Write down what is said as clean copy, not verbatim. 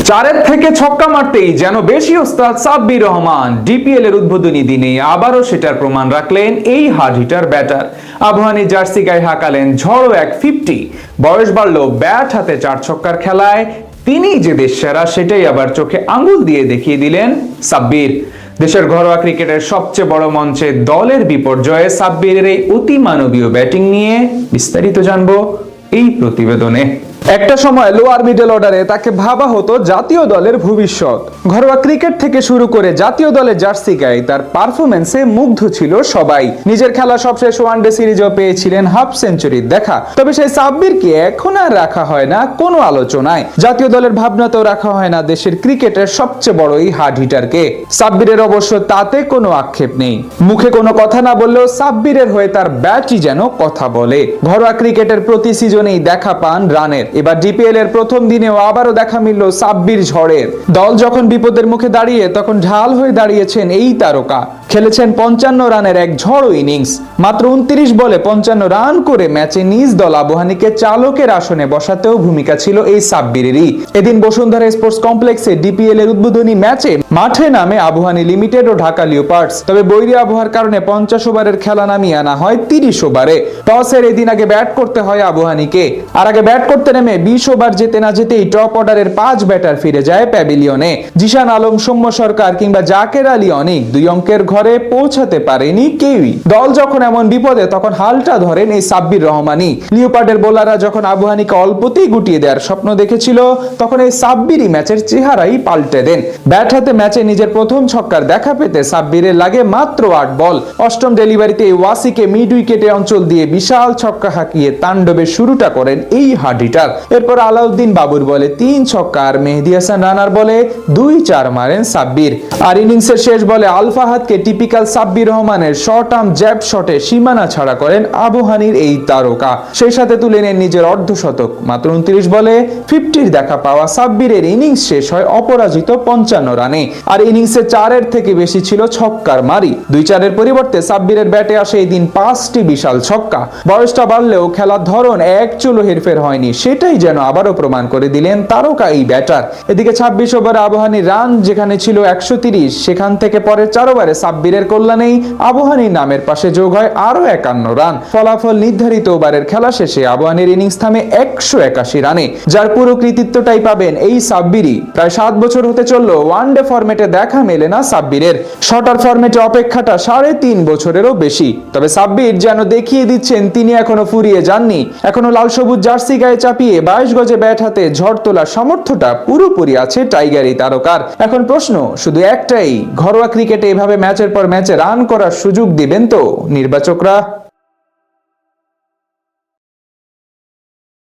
চারের থেকে ছক্কা মারতেই যেন বেশি ওস্তাদ সাব্বির রহমান। ডিপিএল এর উদ্বোধনী দিনে আবারও সেটার প্রমাণ রাখলেন এই hard hitter batter. Abahani jersey গায়ে হাঁকালেন ঝড়ো এক 50। বয়স বাড়ল, ব্যাট হাতে চার ছক্কার খেলায় তিনি যে দেশ সেরা সেটাই আবার চোখে আঙ্গুল দিয়ে দেখিয়ে দিলেন সাব্বির। দেশের ঘরোয়া ক্রিকেটের সবচেয়ে বড় মঞ্চে দলের বিপর্যয়ে সাব্বিরের এই অতি মানবীয় ব্যাটিং নিয়ে বিস্তারিত জানবো এই প্রতিবেদনে। একটা সময় লোয়ার মিডল অর্ডারে তাকে ভাবা হতো জাতীয় দলের ভবিষ্যৎ। ঘরোয়া ক্রিকেট থেকে শুরু করে জাতীয় দলের জার্সি গায়ে তার পারফরম্যান্সে মুগ্ধ ছিল সবাই। নিজের খেলা সবশেষ ওয়ানডে সিরিজেও পেয়েছিলেন হাফ সেঞ্চুরির দেখা। তবে সেই সাব্বিরকে এখন আর রাখা হয় না কোনো আলোচনায়। জাতীয় দলের ভাবনাতেও রাখা হয় না দেশের ক্রিকেটের সবচেয়ে বড় এই হার্ড হিটারকে। সাব্বিরের অবশ্য তাতে কোনো আক্ষেপ নেই। মুখে কোনো কথা না বললেও সাব্বিরের হয়ে তার ব্যাটই যেন কথা বলে। ঘরোয়া ক্রিকেটের প্রতি সিজনেই দেখা পান রানের। এবার ডিপিএল এর প্রথম দিনেও আবারও দেখা মিলল সাব্বির ঝড়ের। দল যখন বিপদের মুখে দাঁড়িয়ে তখন ঢাল হয়ে দাঁড়িয়েছেন এই তারকা। খেলেছেন 55 রানের এক ঝড়ো ইনিংস। মাত্র 29 বলে 55 রান করে ম্যাচে নিজ দল আবহানীকে চালকের আসনে বসাতেও ভূমিকা ছিল এই সাব্বিরেরই। এদিন বসুন্ধরা স্পোর্টস কমপ্লেক্সে ডিপিএল এর উদ্বোধনী ম্যাচে মাঠে নামে আবহানী লিমিটেড ও ঢাকা লিওপার্ডস। তবে বৈরী আবহাওয়ার কারণে 50 ওভারের খেলা নামিয়ে আনা হয় 30 ওভারে। টসের এদিন আগে ব্যাট করতে হয় আবহানীকে। আর আগে ব্যাট করতে নেমে 20 ওভার যেতে না যেতেই টপ অর্ডারের 5 ব্যাটার ফিরে যায় প্যাভিলিয়নে। জিশান আলম, সৌম্য সরকার কিংবা জাকের আলী অনেক 2 অঙ্কের ঘরে পৌঁছাতে পারেনি কেউই। দল যখন এমন বিপদে তখন হালটা ধরেন এই সাব্বির রহমানই। লিওপার্ডের বোলাররা যখন আবহানীকে অল্পতেই গুটিয়ে দেওয়ার স্বপ্ন দেখেছিল তখন এই সাব্বিরই ম্যাচের চেহারাই পাল্টে দেন। ব্যাট হাতে ম্যাচে নিজের প্রথম ছক্কার দেখা পেতে সাব্বিরের লাগে মাত্র 8 বল। অষ্টম ডেলিভারিতে ওয়াসিকে মিড উইকেটে অঞ্চল দিয়ে বিশাল ছক্কা হাঁকিয়ে তাণ্ডবের শুরুটা করেন এই হার্ড হিটার। এরপর আলাউদ্দিন বাবুর বলে 3 ছক্কা আর মেহেদী হাসান রানার বলে 2-4 মারেন সাব্বির। আর ইনিংসের শেষ বলে আল ফাহাদকে টিপিক্যাল সাব্বির রহমানের শর্ট আর্ম জ্যাব শটে সীমানা ছাড়া করেন আবহানীর এই তারকা। সেই সাথে তুলে নেন নিজের অর্ধশতক। মাত্র 29 বলে 50-র দেখা পাওয়া সাব্বিরের ইনিংস শেষ হয় অপরাজিত 55 রানে। আর ইনিংসে 4-এর থেকে বেশি ছিল ছক্কার মারি। 2-4-এর পরিবর্তে সাব্বিরের ব্যাটে আসে এই দিন 5টি বিশাল ছক্কা। বয়সটা বাড়লেও খেলার ধরন এক চুলো হেরফের হয়নি, সেটাই যেন আবারও প্রমাণ করে দিলেন তারকা এই ব্যাটার। এদিকে 26 ওভারে আবহানীর রান যেখানে ছিল 130, সেখান থেকে পরের 4 ওভারে সাব্বিরের কল্যাণেই আবহানীর নামের পাশে যোগ হয় আরো 51 রান। ফলাফল নির্ধারিত ওভারের খেলা শেষে আবহানীর ইনিংস থামে 181 রানে, যার পুরো কৃতিত্বটাই পাবেন এই সাব্বিরই। প্রায় 7 বছর হতে চললো ওয়ানডে ফরম্যাটে দেখা মেলে না সাব্বিরের। শর্টার ফরম্যাটে অপেক্ষাটা 3.5 বছরেরও বেশি। তবে সাব্বির যেন দেখিয়ে দিচ্ছেন তিনি এখনো ফুরিয়ে যাননি। এখনো লাল সবুজ জার্সি গায়ে চাপিয়ে 22 গজে ব্যাট হাতে ঝড় তোলার সামর্থ্যটা পুরোপুরি আছে টাইগার এই তারকার। এখন প্রশ্ন শুধু একটাই, ঘরোয়া ক্রিকেটে এভাবে ম্যাচের পর ম্যাচে রান করার সুযোগ দিবেন তো নির্বাচকরা?